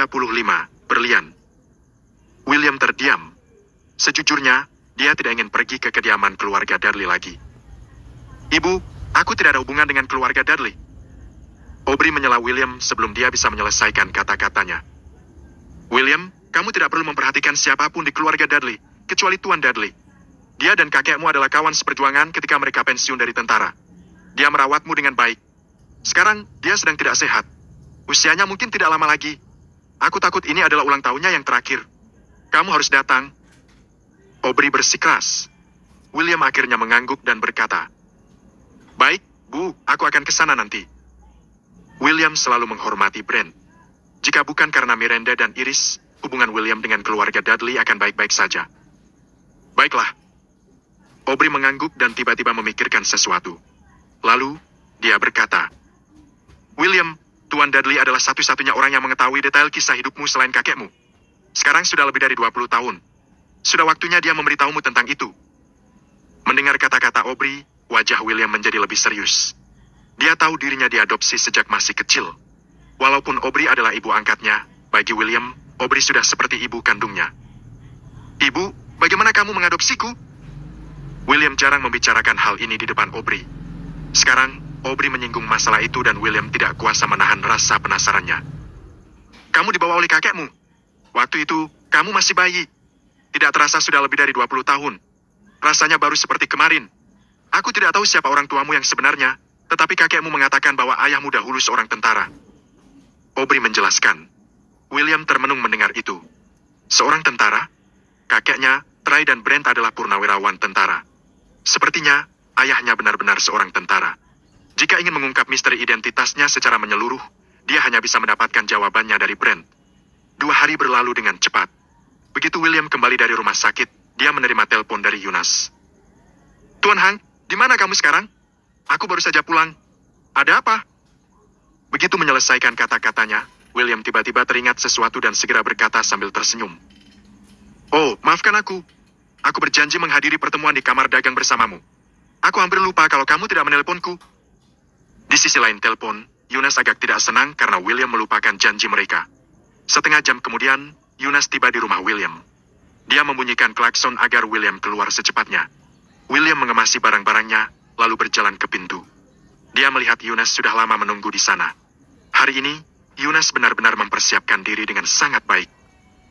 berlian. William terdiam. Sejujurnya, dia tidak ingin pergi ke kediaman keluarga Dudley lagi. Ibu, aku tidak ada hubungan dengan keluarga Dudley. Aubrey menyela William sebelum dia bisa menyelesaikan kata-katanya. William, kamu tidak perlu memperhatikan siapapun di keluarga Dudley, kecuali Tuan Dudley. Dia dan kakekmu adalah kawan seperjuangan ketika mereka pensiun dari tentara. Dia merawatmu dengan baik. Sekarang, dia sedang tidak sehat. Usianya mungkin tidak lama lagi. Aku takut ini adalah ulang tahunnya yang terakhir. Kamu harus datang. Aubrey bersikeras. William akhirnya mengangguk dan berkata, "Baik, Bu, aku akan ke sana nanti." William selalu menghormati Brent. Jika bukan karena Miranda dan Iris, hubungan William dengan keluarga Dudley akan baik-baik saja. Baiklah. Aubrey mengangguk dan tiba-tiba memikirkan sesuatu. Lalu, dia berkata, "William, Tuan Dudley adalah satu-satunya orang yang mengetahui detail kisah hidupmu selain kakekmu. Sekarang sudah lebih dari 20 tahun. Sudah waktunya dia memberitahumu tentang itu." Mendengar kata-kata Aubrey, wajah William menjadi lebih serius. Dia tahu dirinya diadopsi sejak masih kecil. Walaupun Aubrey adalah ibu angkatnya, bagi William, Aubrey sudah seperti ibu kandungnya. "Ibu, bagaimana kamu mengadopsiku?" William jarang membicarakan hal ini di depan Aubrey. Sekarang, Aubrey menyinggung masalah itu dan William tidak kuasa menahan rasa penasarannya. "Kamu dibawa oleh kakekmu. Waktu itu, kamu masih bayi. Tidak terasa sudah lebih dari 20 tahun. Rasanya baru seperti kemarin. Aku tidak tahu siapa orang tuamu yang sebenarnya, tetapi kakekmu mengatakan bahwa ayahmu dahulu seorang tentara." Aubrey menjelaskan. William termenung mendengar itu. Seorang tentara? Kakeknya, Trey dan Brent adalah purnawirawan tentara. Sepertinya, ayahnya benar-benar seorang tentara. Jika ingin mengungkap misteri identitasnya secara menyeluruh, dia hanya bisa mendapatkan jawabannya dari Brent. 2 hari berlalu dengan cepat. Begitu William kembali dari rumah sakit, dia menerima telepon dari Yunas. "Tuan Hank, di mana kamu sekarang? Aku baru saja pulang. Ada apa?" Begitu menyelesaikan kata-katanya, William tiba-tiba teringat sesuatu dan segera berkata sambil tersenyum. "Oh, maafkan aku. Aku berjanji menghadiri pertemuan di kamar dagang bersamamu. Aku hampir lupa kalau kamu tidak menelponku." Di sisi lain telepon, Yunas agak tidak senang karena William melupakan janji mereka. Setengah jam kemudian, Yunas tiba di rumah William. Dia membunyikan klakson agar William keluar secepatnya. William mengemasi barang-barangnya, lalu berjalan ke pintu. Dia melihat Yunas sudah lama menunggu di sana. Hari ini, Yunas benar-benar mempersiapkan diri dengan sangat baik.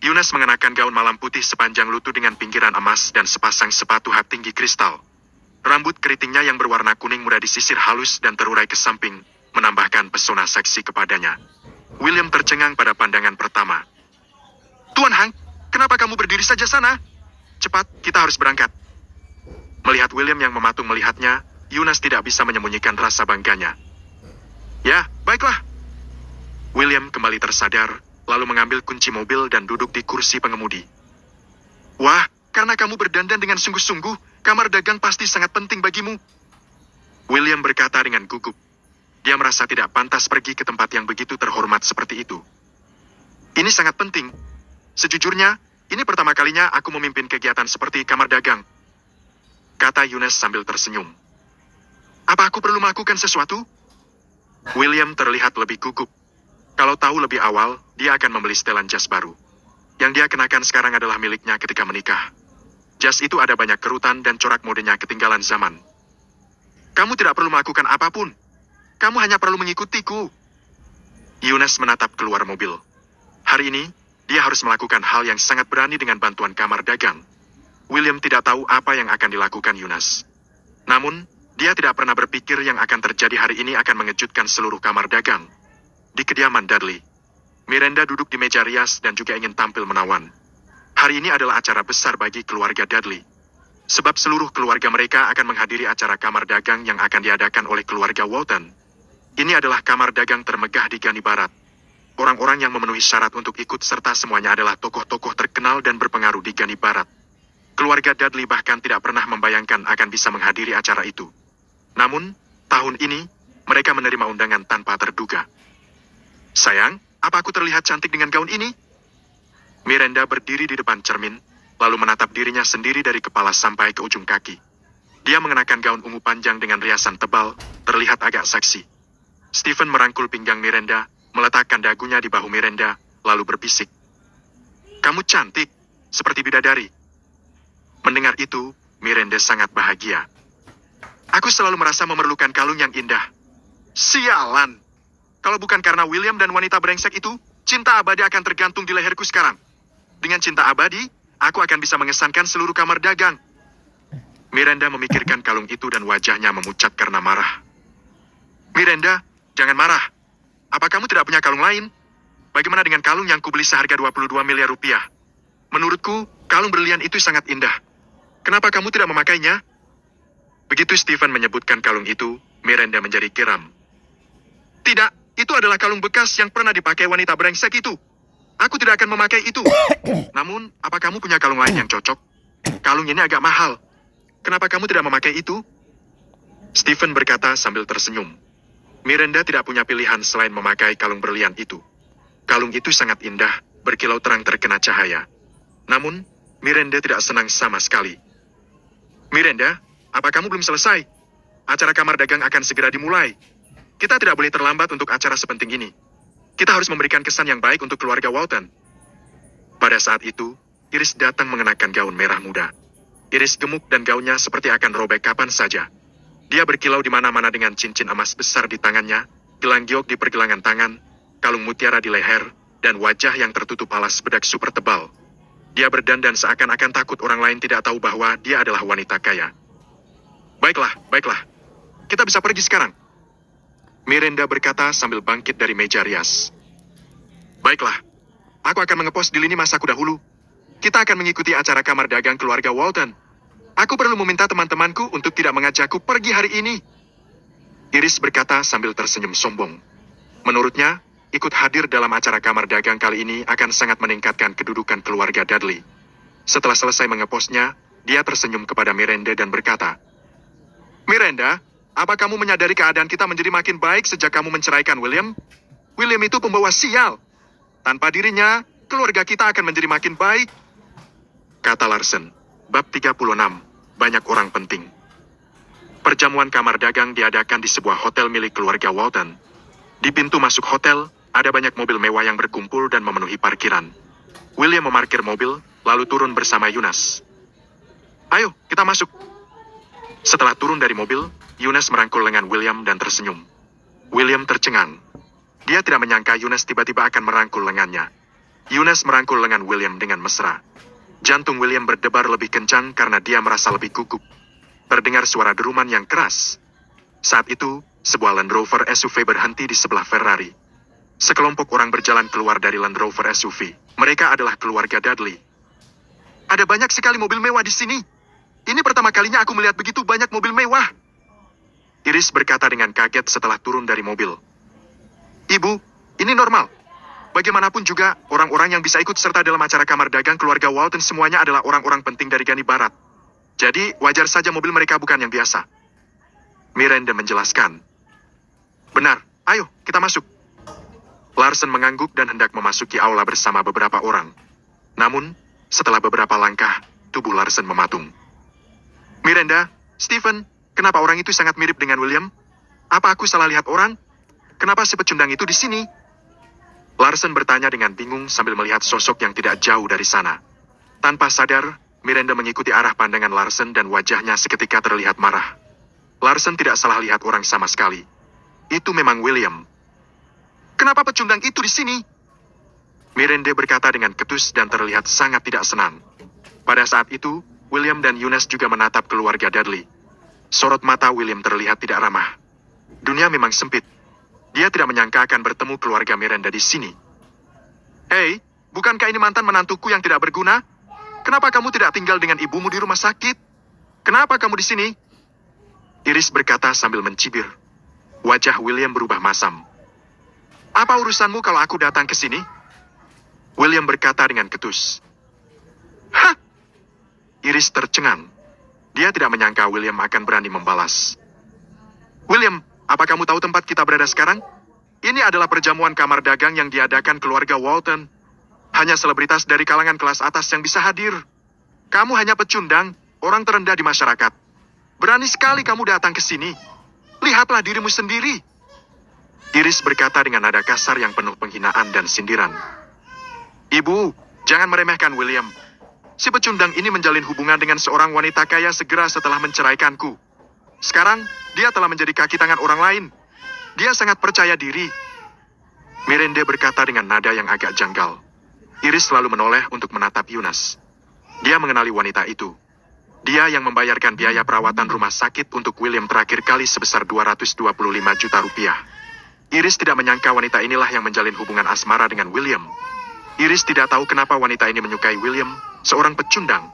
Yunas mengenakan gaun malam putih sepanjang lutut dengan pinggiran emas dan sepasang sepatu hat tinggi kristal. Rambut keritingnya yang berwarna kuning mudah disisir halus dan terurai ke samping, menambahkan pesona seksi kepadanya. William tercengang pada pandangan pertama. "Tuan Hank, kenapa kamu berdiri saja sana? Cepat, kita harus berangkat." Melihat William yang mematung melihatnya, Yunas tidak bisa menyembunyikan rasa bangganya. "Ya, baiklah." William kembali tersadar, lalu mengambil kunci mobil dan duduk di kursi pengemudi. "Wah, karena kamu berdandan dengan sungguh-sungguh, kamar dagang pasti sangat penting bagimu." William berkata dengan gugup. Dia merasa tidak pantas pergi ke tempat yang begitu terhormat seperti itu. "Ini sangat penting. Sejujurnya, ini pertama kalinya aku memimpin kegiatan seperti kamar dagang," kata Yunas sambil tersenyum. "Apa aku perlu melakukan sesuatu?" William terlihat lebih gugup. Kalau tahu lebih awal, dia akan membeli setelan jas baru. Yang dia kenakan sekarang adalah miliknya ketika menikah. Jas itu ada banyak kerutan dan corak modenya ketinggalan zaman. "Kamu tidak perlu melakukan apapun. Kamu hanya perlu mengikutiku." Yunas menatap keluar mobil. Hari ini, dia harus melakukan hal yang sangat berani dengan bantuan kamar dagang. William tidak tahu apa yang akan dilakukan Yunas. Namun, dia tidak pernah berpikir yang akan terjadi hari ini akan mengejutkan seluruh kamar dagang. Di kediaman Dudley, Miranda duduk di meja rias dan juga ingin tampil menawan. Hari ini adalah acara besar bagi keluarga Dudley. Sebab seluruh keluarga mereka akan menghadiri acara kamar dagang yang akan diadakan oleh keluarga Walton. Ini adalah kamar dagang termegah di Gani Barat. Orang-orang yang memenuhi syarat untuk ikut serta semuanya adalah tokoh-tokoh terkenal dan berpengaruh di Gani Barat. Keluarga Dudley bahkan tidak pernah membayangkan akan bisa menghadiri acara itu. Namun, tahun ini, mereka menerima undangan tanpa terduga. "Sayang, apa aku terlihat cantik dengan gaun ini?" Miranda berdiri di depan cermin, lalu menatap dirinya sendiri dari kepala sampai ke ujung kaki. Dia mengenakan gaun ungu panjang dengan riasan tebal, terlihat agak seksi. Stephen merangkul pinggang Miranda, meletakkan dagunya di bahu Miranda, lalu berbisik. Kamu cantik, seperti bidadari. Mendengar itu, Miranda sangat bahagia. Aku selalu merasa memerlukan kalung yang indah. Sialan! Kalau bukan karena William dan wanita brengsek itu, cinta abadi akan tergantung di leherku sekarang. Dengan cinta abadi, aku akan bisa mengesankan seluruh kamar dagang. Miranda memikirkan kalung itu dan wajahnya memucat karena marah. Miranda, jangan marah. Apa kamu tidak punya kalung lain? Bagaimana dengan kalung yang kubeli seharga 22 miliar rupiah? Menurutku, kalung berlian itu sangat indah. Kenapa kamu tidak memakainya? Begitu Stephen menyebutkan kalung itu, Miranda menjadi geram. Tidak, itu adalah kalung bekas yang pernah dipakai wanita brengsek itu. Aku tidak akan memakai itu. Namun, apa kamu punya kalung lain yang cocok? Kalung ini agak mahal. Kenapa kamu tidak memakai itu? Stephen berkata sambil tersenyum. Miranda tidak punya pilihan selain memakai kalung berlian itu. Kalung itu sangat indah, berkilau terang terkena cahaya. Namun, Miranda tidak senang sama sekali. Miranda, apa kamu belum selesai? Acara kamar dagang akan segera dimulai. Kita tidak boleh terlambat untuk acara sepenting ini. Kita harus memberikan kesan yang baik untuk keluarga Walton. Pada saat itu, Iris datang mengenakan gaun merah muda. Iris gemuk dan gaunnya seperti akan robek kapan saja. Dia berkilau di mana-mana dengan cincin emas besar di tangannya, gelang giok di pergelangan tangan, kalung mutiara di leher, dan wajah yang tertutup alas bedak super tebal. Dia berdandan seakan-akan takut orang lain tidak tahu bahwa dia adalah wanita kaya. Baiklah, baiklah. Kita bisa pergi sekarang. Miranda berkata sambil bangkit dari meja rias. Baiklah. Aku akan mengepos di lini masaku dahulu. Kita akan mengikuti acara kamar dagang keluarga Walton. Aku perlu meminta teman-temanku untuk tidak mengajakku pergi hari ini. Iris berkata sambil tersenyum sombong. Menurutnya, ikut hadir dalam acara kamar dagang kali ini akan sangat meningkatkan kedudukan keluarga Dudley. Setelah selesai mengeposnya, dia tersenyum kepada Miranda dan berkata, Miranda, apa kamu menyadari keadaan kita menjadi makin baik sejak kamu menceraikan William? William itu pembawa sial. Tanpa dirinya, keluarga kita akan menjadi makin baik. Kata Larsen, bab 36, banyak orang penting. Perjamuan kamar dagang diadakan di sebuah hotel milik keluarga Walton. Di pintu masuk hotel, ada banyak mobil mewah yang berkumpul dan memenuhi parkiran. William memarkir mobil, lalu turun bersama Yunas. Ayo, kita masuk. Setelah turun dari mobil, Yunas merangkul lengan William dan tersenyum. William tercengang. Dia tidak menyangka Yunas tiba-tiba akan merangkul lengannya. Yunas merangkul lengan William dengan mesra. Jantung William berdebar lebih kencang karena dia merasa lebih gugup. Terdengar suara deruman yang keras. Saat itu, sebuah Land Rover SUV berhenti di sebelah Ferrari. Sekelompok orang berjalan keluar dari Land Rover SUV. Mereka adalah keluarga Dudley. Ada banyak sekali mobil mewah di sini. Ini pertama kalinya aku melihat begitu banyak mobil mewah. Iris berkata dengan kaget setelah turun dari mobil. Ibu, ini normal. Bagaimanapun juga, orang-orang yang bisa ikut serta dalam acara kamar dagang keluarga Walton semuanya adalah orang-orang penting dari Gani Barat. Jadi, wajar saja mobil mereka bukan yang biasa. Miranda menjelaskan. Benar, ayo, kita masuk. Larsen mengangguk dan hendak memasuki aula bersama beberapa orang. Namun, setelah beberapa langkah, tubuh Larsen mematung. Miranda, Stephen, kenapa orang itu sangat mirip dengan William? Apa aku salah lihat orang? Kenapa si pecundang itu di sini? Larsen bertanya dengan bingung sambil melihat sosok yang tidak jauh dari sana. Tanpa sadar, Miranda mengikuti arah pandangan Larsen dan wajahnya seketika terlihat marah. Larsen tidak salah lihat orang sama sekali. Itu memang William. Kenapa pecundang itu di sini? Miranda berkata dengan ketus dan terlihat sangat tidak senang. Pada saat itu, William dan Yunas juga menatap keluarga Dudley. Sorot mata William terlihat tidak ramah. Dunia memang sempit. Dia tidak menyangka akan bertemu keluarga Miranda di sini. Hei, bukankah ini mantan menantuku yang tidak berguna? Kenapa kamu tidak tinggal dengan ibumu di rumah sakit? Kenapa kamu di sini? Iris berkata sambil mencibir. Wajah William berubah masam. Apa urusanmu kalau aku datang ke sini? William berkata dengan ketus. Hah! Iris tercengang. Dia tidak menyangka William akan berani membalas. William, apa kamu tahu tempat kita berada sekarang? Ini adalah perjamuan kamar dagang yang diadakan keluarga Walton. Hanya selebritas dari kalangan kelas atas yang bisa hadir. Kamu hanya pecundang, orang terendah di masyarakat. Berani sekali kamu datang ke sini. Lihatlah dirimu sendiri. Iris berkata dengan nada kasar yang penuh penghinaan dan sindiran. Ibu, jangan meremehkan William. Si pecundang ini menjalin hubungan dengan seorang wanita kaya segera setelah menceraikanku. Sekarang, dia telah menjadi kaki tangan orang lain. Dia sangat percaya diri. Miranda berkata dengan nada yang agak janggal. Iris selalu menoleh untuk menatap Yunus. Dia mengenali wanita itu. Dia yang membayarkan biaya perawatan rumah sakit untuk William terakhir kali sebesar 225 juta rupiah. Iris tidak menyangka wanita inilah yang menjalin hubungan asmara dengan William. Iris tidak tahu kenapa wanita ini menyukai William, seorang pecundang.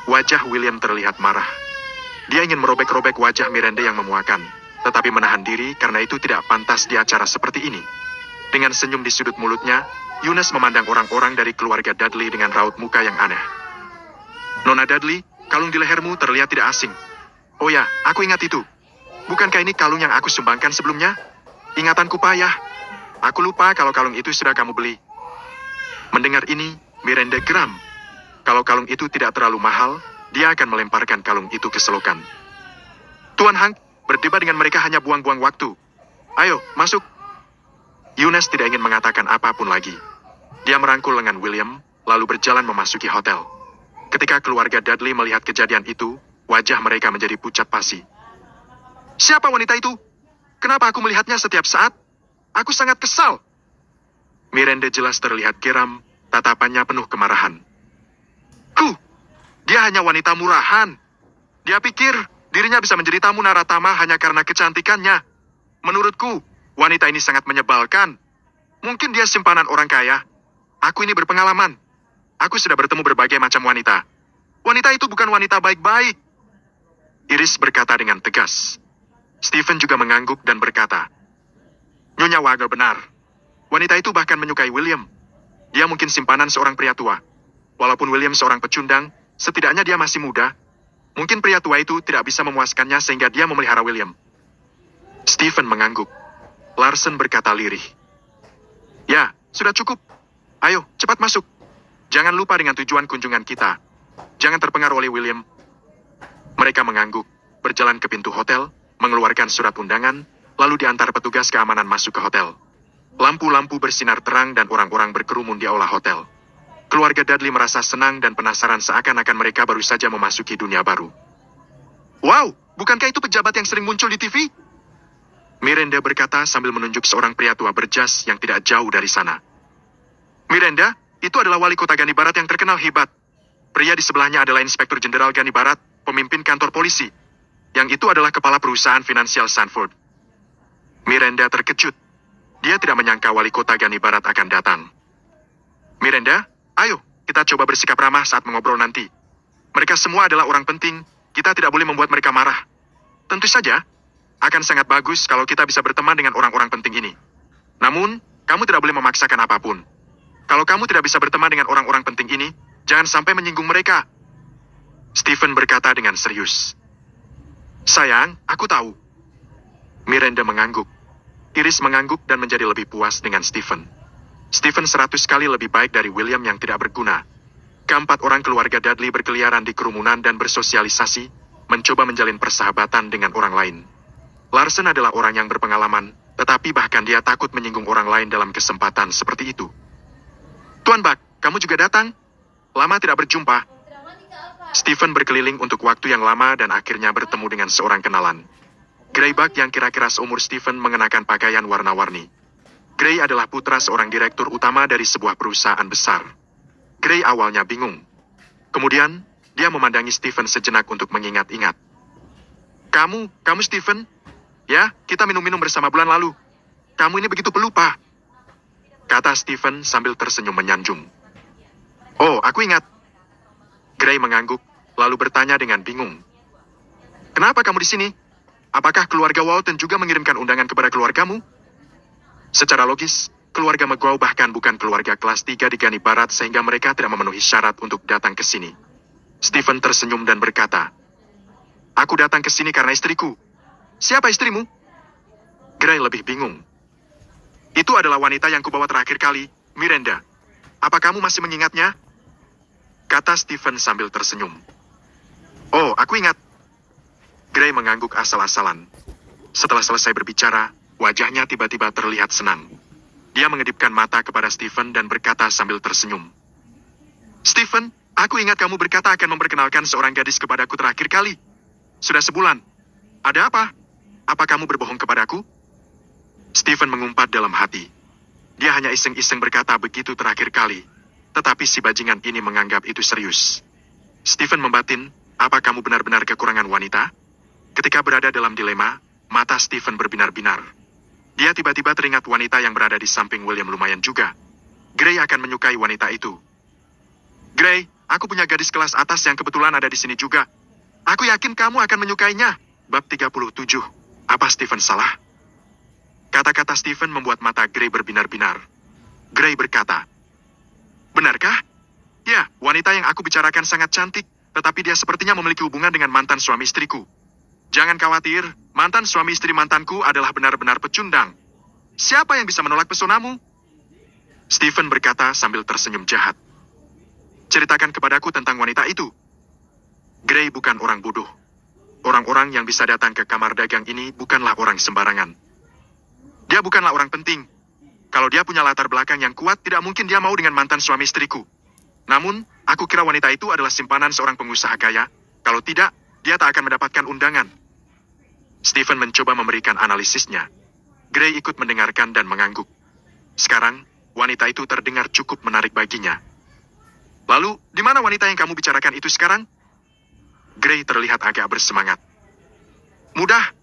Wajah William terlihat marah. Dia ingin merobek-robek wajah Miranda yang memuakan, tetapi menahan diri karena itu tidak pantas di acara seperti ini. Dengan senyum di sudut mulutnya, Yunus memandang orang-orang dari keluarga Dudley dengan raut muka yang aneh. Nona Dudley, kalung di lehermu terlihat tidak asing. Oh ya, aku ingat itu. Bukankah ini kalung yang aku sumbangkan sebelumnya? Ingatanku payah. Aku lupa kalau kalung itu sudah kamu beli. Mendengar ini, Miranda geram. Kalau kalung itu tidak terlalu mahal, dia akan melemparkan kalung itu ke selokan. Tuan Hank, berdebat dengan mereka hanya buang-buang waktu. Ayo, masuk. Yunus tidak ingin mengatakan apapun lagi. Dia merangkul lengan William, lalu berjalan memasuki hotel. Ketika keluarga Dudley melihat kejadian itu, wajah mereka menjadi pucat pasi. Siapa wanita itu? Kenapa aku melihatnya setiap saat? Aku sangat kesal. Miranda jelas terlihat geram, tatapannya penuh kemarahan. Dia hanya wanita murahan. Dia pikir dirinya bisa menjadi tamu Naratama hanya karena kecantikannya. Menurutku, wanita ini sangat menyebalkan. Mungkin dia simpanan orang kaya. Aku ini berpengalaman. Aku sudah bertemu berbagai macam wanita. Wanita itu bukan wanita baik-baik. Iris berkata dengan tegas. Stephen juga mengangguk dan berkata, Nyonya Wager benar. Wanita itu bahkan menyukai William. Dia mungkin simpanan seorang pria tua. Walaupun William seorang pecundang, setidaknya dia masih muda. Mungkin pria tua itu tidak bisa memuaskannya sehingga dia memelihara William. Stephen mengangguk. Larsen berkata lirih. Ya, sudah cukup. Ayo, cepat masuk. Jangan lupa dengan tujuan kunjungan kita. Jangan terpengaruh oleh William. Mereka mengangguk, berjalan ke pintu hotel, mengeluarkan surat undangan, lalu diantar petugas keamanan masuk ke hotel. Lampu-lampu bersinar terang dan orang-orang berkerumun di aula hotel. Keluarga Dudley merasa senang dan penasaran seakan-akan mereka baru saja memasuki dunia baru. Wow, bukankah itu pejabat yang sering muncul di TV? Miranda berkata sambil menunjuk seorang pria tua berjas yang tidak jauh dari sana. Miranda, itu adalah wali kota Gani Barat yang terkenal hebat. Pria di sebelahnya adalah Inspektur Jenderal Gani Barat, pemimpin kantor polisi. Yang itu adalah kepala perusahaan finansial Sanford. Miranda terkejut. Dia tidak menyangka wali kota Gani Barat akan datang. Miranda, ayo, kita coba bersikap ramah saat mengobrol nanti. Mereka semua adalah orang penting, kita tidak boleh membuat mereka marah. Tentu saja, akan sangat bagus kalau kita bisa berteman dengan orang-orang penting ini. Namun, kamu tidak boleh memaksakan apapun. Kalau kamu tidak bisa berteman dengan orang-orang penting ini, jangan sampai menyinggung mereka. Stephen berkata dengan serius. Sayang, aku tahu. Miranda mengangguk. Iris mengangguk dan menjadi lebih puas dengan Stephen. Stephen 100 kali lebih baik dari William yang tidak berguna. Keempat orang keluarga Dudley berkeliaran di kerumunan dan bersosialisasi, mencoba menjalin persahabatan dengan orang lain. Larsen adalah orang yang berpengalaman, tetapi bahkan dia takut menyinggung orang lain dalam kesempatan seperti itu. Tuan Buck, kamu juga datang? Lama tidak berjumpa. Stephen berkeliling untuk waktu yang lama dan akhirnya bertemu dengan seorang kenalan. Gray Buck yang kira-kira seumur Stephen mengenakan pakaian warna-warni. Gray adalah putra seorang direktur utama dari sebuah perusahaan besar. Gray awalnya bingung. Kemudian, dia memandangi Stephen sejenak untuk mengingat-ingat. Kamu Stephen? Ya, kita minum-minum bersama bulan lalu. Kamu ini begitu pelupa. Kata Stephen sambil tersenyum menyanjung. Oh, aku ingat. Gray mengangguk, lalu bertanya dengan bingung. Kenapa kamu di sini? Apakah keluarga Walton juga mengirimkan undangan kepada keluargamu? Secara logis, keluarga McGraw bahkan bukan keluarga kelas 3 di Gani Barat sehingga mereka tidak memenuhi syarat untuk datang ke sini. Stephen tersenyum dan berkata, Aku datang ke sini karena istriku. Siapa istrimu? Gray lebih bingung. Itu adalah wanita yang kubawa terakhir kali, Miranda. Apa kamu masih mengingatnya? Kata Stephen sambil tersenyum. Oh, aku ingat. Gray mengangguk asal-asalan. Setelah selesai berbicara, wajahnya tiba-tiba terlihat senang. Dia mengedipkan mata kepada Stephen dan berkata sambil tersenyum. Stephen, aku ingat kamu berkata akan memperkenalkan seorang gadis kepadaku terakhir kali. Sudah sebulan. Ada apa? Apa kamu berbohong kepadaku? Stephen mengumpat dalam hati. Dia hanya iseng-iseng berkata begitu terakhir kali. Tetapi si bajingan ini menganggap itu serius. Stephen membatin, apa kamu benar-benar kekurangan wanita? Ketika berada dalam dilema, mata Stephen berbinar-binar. Dia tiba-tiba teringat wanita yang berada di samping William lumayan juga. Gray akan menyukai wanita itu. Gray, aku punya gadis kelas atas yang kebetulan ada di sini juga. Aku yakin kamu akan menyukainya. Bab 37. Apa Stephen salah? Kata-kata Stephen membuat mata Gray berbinar-binar. Gray berkata, benarkah? Ya, wanita yang aku bicarakan sangat cantik, tetapi dia sepertinya memiliki hubungan dengan mantan suami istriku. Jangan khawatir, mantan suami istri mantanku adalah benar-benar pecundang. Siapa yang bisa menolak pesonamu? Stephen berkata sambil tersenyum jahat. Ceritakan kepadaku tentang wanita itu. Gray bukan orang bodoh. Orang-orang yang bisa datang ke kamar dagang ini bukanlah orang sembarangan. Dia bukanlah orang penting. Kalau dia punya latar belakang yang kuat, tidak mungkin dia mau dengan mantan suami istriku. Namun, aku kira wanita itu adalah simpanan seorang pengusaha kaya. Kalau tidak, dia tak akan mendapatkan undangan. Stephen mencoba memberikan analisisnya. Gray ikut mendengarkan dan mengangguk. Sekarang, wanita itu terdengar cukup menarik baginya. Lalu, di mana wanita yang kamu bicarakan itu sekarang? Gray terlihat agak bersemangat. Mudah,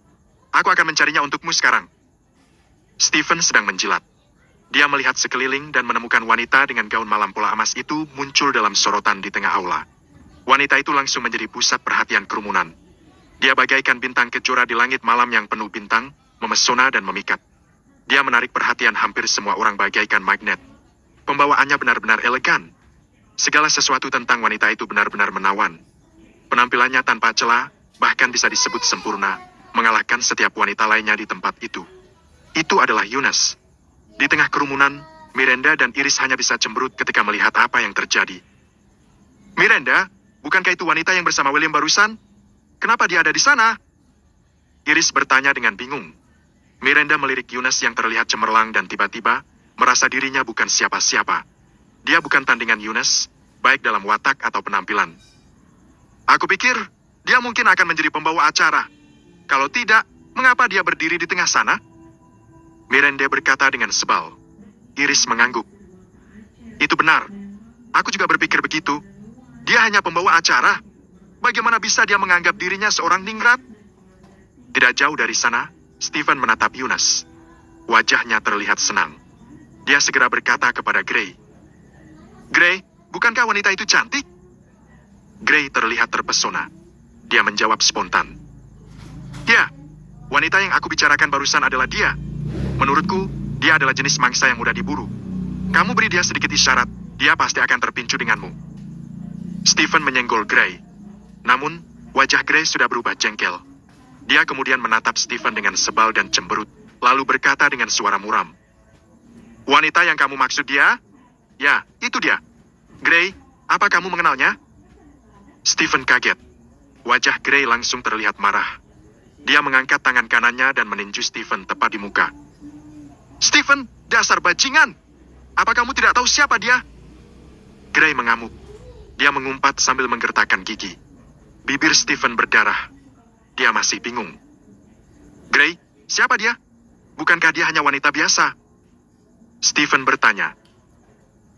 aku akan mencarinya untukmu sekarang. Stephen sedang menjilat. Dia melihat sekeliling dan menemukan wanita dengan gaun malam pola emas itu muncul dalam sorotan di tengah aula. Wanita itu langsung menjadi pusat perhatian kerumunan. Dia bagaikan bintang kejora di langit malam yang penuh bintang, memesona dan memikat. Dia menarik perhatian hampir semua orang bagaikan magnet. Pembawaannya benar-benar elegan. Segala sesuatu tentang wanita itu benar-benar menawan. Penampilannya tanpa celah, bahkan bisa disebut sempurna, mengalahkan setiap wanita lainnya di tempat itu. Itu adalah Eunice. Di tengah kerumunan, Miranda dan Iris hanya bisa cemberut ketika melihat apa yang terjadi. Miranda, bukankah itu wanita yang bersama William barusan? Kenapa dia ada di sana? Iris bertanya dengan bingung. Miranda melirik Eunice yang terlihat cemerlang dan tiba-tiba merasa dirinya bukan siapa-siapa. Dia bukan tandingan Eunice, baik dalam watak atau penampilan. Aku pikir, dia mungkin akan menjadi pembawa acara. Kalau tidak, mengapa dia berdiri di tengah sana? Miranda berkata dengan sebal. Iris mengangguk. Itu benar. Aku juga berpikir begitu. Dia hanya pembawa acara. Bagaimana bisa dia menganggap dirinya seorang ningrat? Tidak jauh dari sana, Stephen menatap Eunice. Wajahnya terlihat senang. Dia segera berkata kepada Gray. Gray, bukankah wanita itu cantik? Gray terlihat terpesona. Dia menjawab spontan. Ya, wanita yang aku bicarakan barusan adalah dia. Menurutku, dia adalah jenis mangsa yang mudah diburu. Kamu beri dia sedikit isyarat, dia pasti akan terpincu denganmu. Stephen menyenggol Gray. Namun, wajah Gray sudah berubah jengkel. Dia kemudian menatap Stephen dengan sebal dan cemberut, lalu berkata dengan suara muram. Wanita yang kamu maksud dia? Ya, itu dia. Gray, apa kamu mengenalnya? Stephen kaget. Wajah Gray langsung terlihat marah. Dia mengangkat tangan kanannya dan meninju Stephen tepat di muka. Stephen, dasar bajingan! Apa kamu tidak tahu siapa dia? Gray mengamuk. Dia mengumpat sambil menggertakkan gigi. Bibir Stephen berdarah. Dia masih bingung. Gray, siapa dia? Bukankah dia hanya wanita biasa? Stephen bertanya.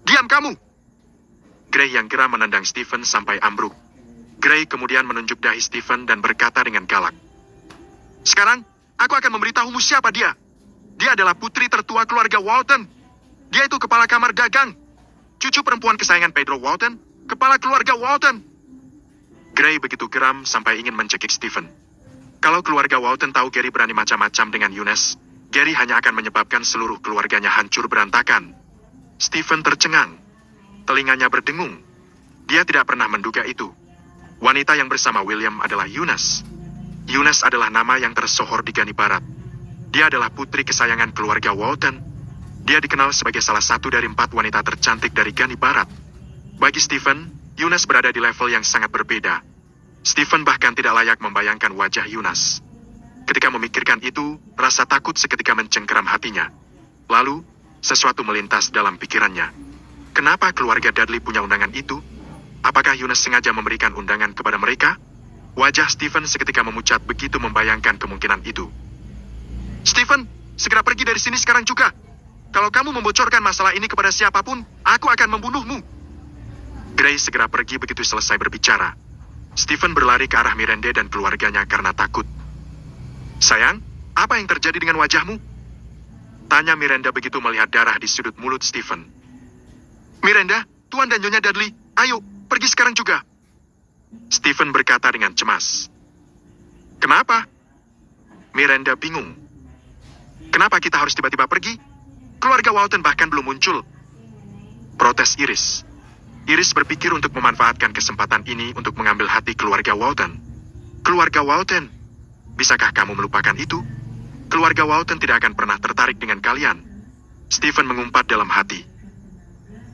Diam kamu! Gray yang geram menendang Stephen sampai ambruk. Gray kemudian menunjuk dahi Stephen dan berkata dengan galak. Sekarang, aku akan memberitahumu siapa dia. Dia adalah putri tertua keluarga Walton. Dia itu kepala kamar dagang. Cucu perempuan kesayangan Pedro Walton, kepala keluarga Walton. Gray begitu geram sampai ingin mencekik Stephen. Kalau keluarga Walton tahu Gary berani macam-macam dengan Eunice, Gary hanya akan menyebabkan seluruh keluarganya hancur berantakan. Stephen tercengang. Telinganya berdengung. Dia tidak pernah menduga itu. Wanita yang bersama William adalah Eunice. Eunice adalah nama yang tersohor di Gani Barat. Dia adalah putri kesayangan keluarga Walton. Dia dikenal sebagai salah satu dari 4 wanita tercantik dari Gani Barat. Bagi Stephen, Eunice berada di level yang sangat berbeda. Stephen bahkan tidak layak membayangkan wajah Eunice. Ketika memikirkan itu, rasa takut seketika mencengkeram hatinya. Lalu, Sesuatu melintas dalam pikirannya. Kenapa keluarga Dudley punya undangan itu? Apakah Yunus sengaja memberikan undangan kepada mereka? Wajah Stephen seketika memucat begitu membayangkan kemungkinan itu. Stephen, segera pergi dari sini sekarang juga. Kalau kamu membocorkan masalah ini kepada siapapun, aku akan membunuhmu. Gray segera pergi begitu selesai berbicara. Stephen berlari ke arah Miranda dan keluarganya karena takut. Sayang, apa yang terjadi dengan wajahmu? Tanya Miranda begitu melihat darah di sudut mulut Stephen. Miranda, Tuan dan Nyonya Dudley, ayo, pergi sekarang juga. Stephen berkata dengan cemas. Kenapa? Miranda bingung. Kenapa kita harus tiba-tiba pergi? Keluarga Walton bahkan belum muncul. Protes Iris. Iris berpikir untuk memanfaatkan kesempatan ini untuk mengambil hati keluarga Walton. Keluarga Walton, bisakah kamu melupakan itu? Keluarga Walton tidak akan pernah tertarik dengan kalian. Stephen mengumpat dalam hati.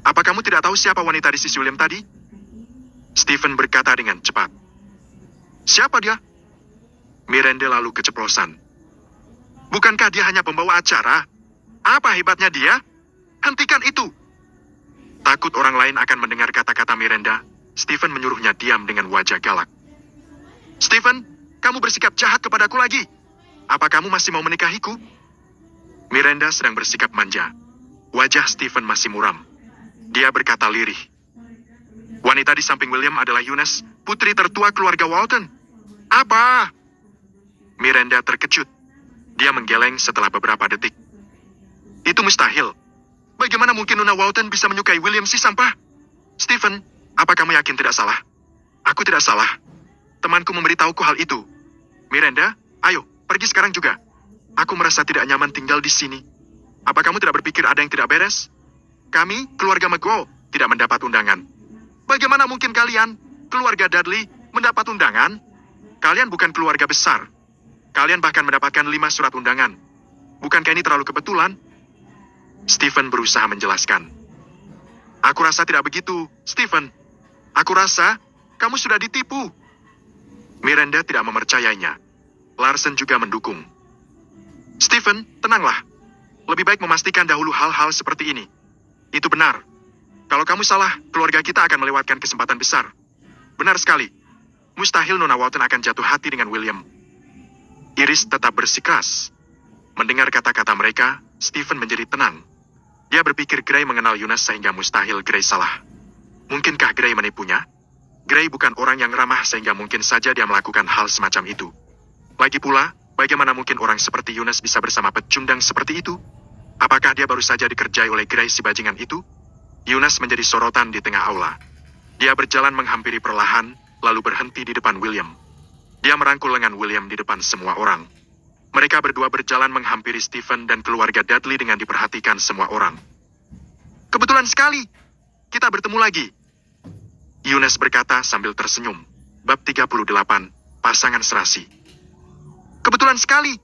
Apa kamu tidak tahu siapa wanita di sisi William tadi? Stephen berkata dengan cepat. Siapa dia? Miranda lalu keceplosan. Bukankah dia hanya pembawa acara? Apa hebatnya dia? Hentikan itu! Takut orang lain akan mendengar kata-kata Miranda, Stephen menyuruhnya diam dengan wajah galak. Stephen, kamu bersikap jahat kepadaku lagi. Apa kamu masih mau menikahiku? Miranda sedang bersikap manja. Wajah Stephen masih muram. Dia berkata lirih. Wanita di samping William adalah Eunice, putri tertua keluarga Walton. Apa? Miranda terkejut. Dia menggeleng setelah beberapa detik. Itu mustahil. Bagaimana mungkin Nona Walton bisa menyukai William si sampah? Stephen, apa kamu yakin tidak salah? Aku tidak salah. Temanku memberitahuku hal itu. Miranda, ayo, pergi sekarang juga. Aku merasa tidak nyaman tinggal di sini. Apa kamu tidak berpikir ada yang tidak beres? Kami, keluarga McGraw, tidak mendapat undangan. Bagaimana mungkin kalian, keluarga Dudley, mendapat undangan? Kalian bukan keluarga besar. Kalian bahkan mendapatkan 5 surat undangan. Bukankah ini terlalu kebetulan? Stephen berusaha menjelaskan. Aku rasa tidak begitu, Stephen. Aku rasa kamu sudah ditipu. Miranda tidak mempercayainya. Larsen juga mendukung. Stephen, tenanglah. Lebih baik memastikan dahulu hal-hal seperti ini. Itu benar. Kalau kamu salah, keluarga kita akan melewatkan kesempatan besar. Benar sekali. Mustahil Nona Walton akan jatuh hati dengan William. Iris tetap bersikeras. Mendengar kata-kata mereka, Stephen menjadi tenang. Dia berpikir Gray mengenal Eunice sehingga mustahil Gray salah. Mungkinkah Gray menipunya? Gray bukan orang yang ramah sehingga mungkin saja dia melakukan hal semacam itu. Lagi pula, bagaimana mungkin orang seperti Eunice bisa bersama pecundang seperti itu? Apakah dia baru saja dikerjai oleh Gray si bajingan itu? Eunice menjadi sorotan di tengah aula. Dia berjalan menghampiri perlahan, lalu berhenti di depan William. Dia merangkul lengan William di depan semua orang. Mereka berdua berjalan menghampiri Stephen dan keluarga Dudley dengan diperhatikan semua orang. Kebetulan sekali, kita bertemu lagi. Eunice berkata sambil tersenyum. Bab 38, Pasangan Serasi. Kebetulan sekali.